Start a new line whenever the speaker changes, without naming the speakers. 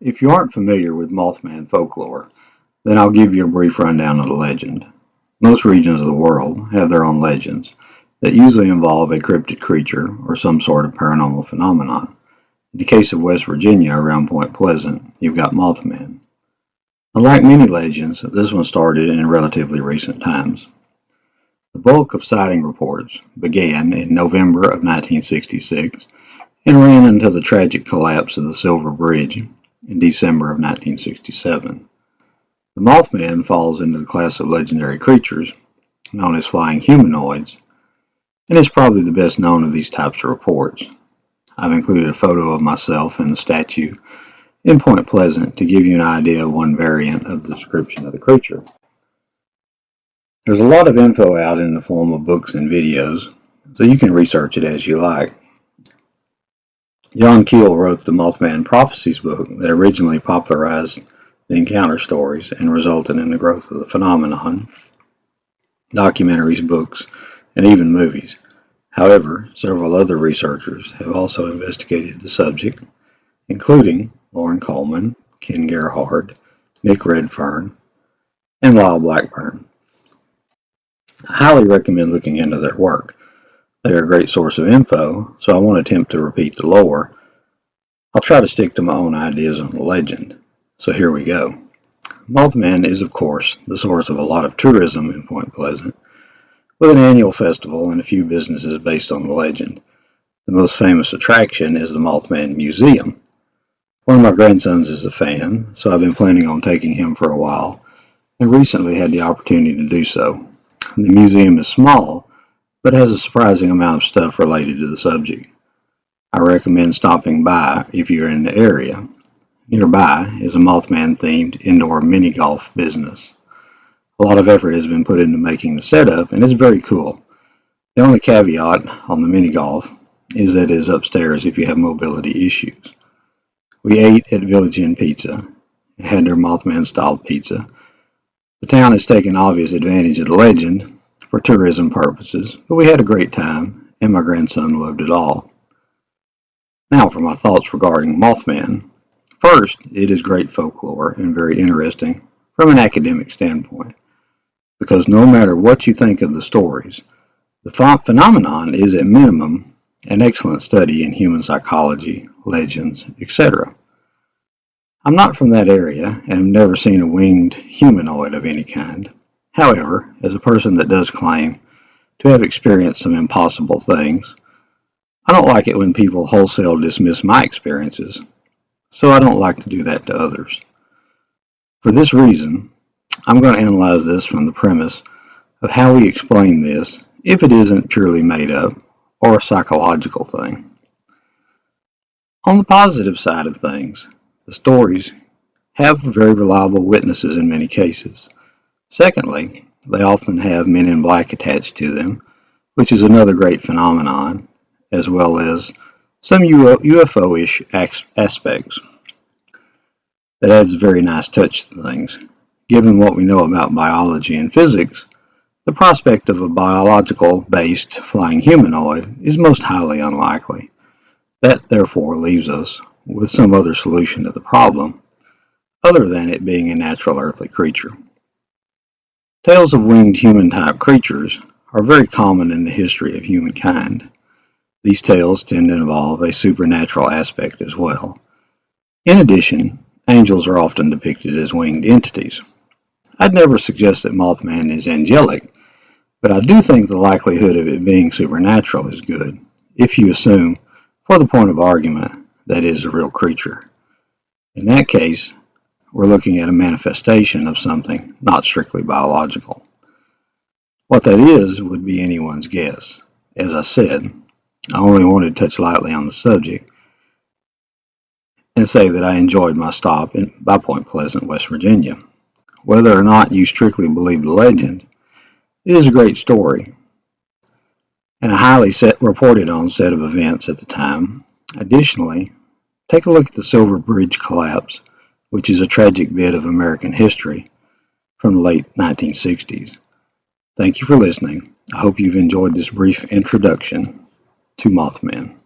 If you aren't familiar with Mothman folklore, then I'll give you a brief rundown of the legend. Most regions of the world have their own legends that usually involve a cryptid creature or some sort of paranormal phenomenon. In the case of West Virginia around Point Pleasant, you've got Mothman. Unlike many legends, this one started in relatively recent times. The bulk of sighting reports began in November of 1966 and ran until the tragic collapse of the Silver Bridge in December of 1967. The Mothman falls into the class of legendary creatures known as flying humanoids and is probably the best known of these types of reports. I've included a photo of myself and the statue in Point Pleasant to give you an idea of one variant of the description of the creature. There's a lot of info out in the form of books and videos, so you can research it as you like. John Keel wrote the Mothman Prophecies book that originally popularized the encounter stories and resulted in the growth of the phenomenon, documentaries, books, and even movies. However, several other researchers have also investigated the subject, including Lauren Coleman, Ken Gerhard, Nick Redfern, and Lyle Blackburn. I highly recommend looking into their work. They are a great source of info, so I won't attempt to repeat the lore. I'll try to stick to my own ideas on the legend. So here we go. Mothman is, of course, the source of a lot of tourism in Point Pleasant, with an annual festival and a few businesses based on the legend. The most famous attraction is the Mothman Museum. One of my grandsons is a fan, so I've been planning on taking him for a while, and recently had the opportunity to do so. The museum is small, but has a surprising amount of stuff related to the subject. I recommend stopping by if you're in the area. Nearby is a Mothman-themed indoor mini-golf business. A lot of effort has been put into making the setup, and it's very cool. The only caveat on the mini-golf is that it is upstairs if you have mobility issues. We ate at Village Inn Pizza and had their Mothman-style pizza. The town has taken obvious advantage of the legend for tourism purposes, but we had a great time, and my grandson loved it all. Now for my thoughts regarding Mothman. First, it is great folklore and very interesting from an academic standpoint, because no matter what you think of the stories, the phenomenon is at minimum an excellent study in human psychology, legends, etc. I'm not from that area and have never seen a winged humanoid of any kind. However, as a person that does claim to have experienced some impossible things, I don't like it when people wholesale dismiss my experiences, so I don't like to do that to others. For this reason, I'm going to analyze this from the premise of how we explain this if it isn't purely made up or a psychological thing. On the positive side of things, the stories have very reliable witnesses in many cases. Secondly, they often have men in black attached to them, which is another great phenomenon, as well as some UFO-ish aspects. That adds a very nice touch to things. Given what we know about biology and physics, the prospect of a biological-based flying humanoid is most highly unlikely. That therefore leaves us with some other solution to the problem, other than it being a natural earthly creature. Tales of winged human-type creatures are very common in the history of humankind. These tales tend to involve a supernatural aspect as well. In addition, angels are often depicted as winged entities. I'd never suggest that Mothman is angelic, but I do think the likelihood of it being supernatural is good, if you assume, for the point of argument, that it is a real creature. In that case, we're looking at a manifestation of something not strictly biological. What that is would be anyone's guess. As I said, I only wanted to touch lightly on the subject and say that I enjoyed my stop by Point Pleasant, West Virginia. Whether or not you strictly believe the legend, it is a great story and a highly reported on set of events at the time. Additionally, take a look at the Silver Bridge collapse, which is a tragic bit of American history from the late 1960s. Thank you for listening. I hope you've enjoyed this brief introduction to Mothman.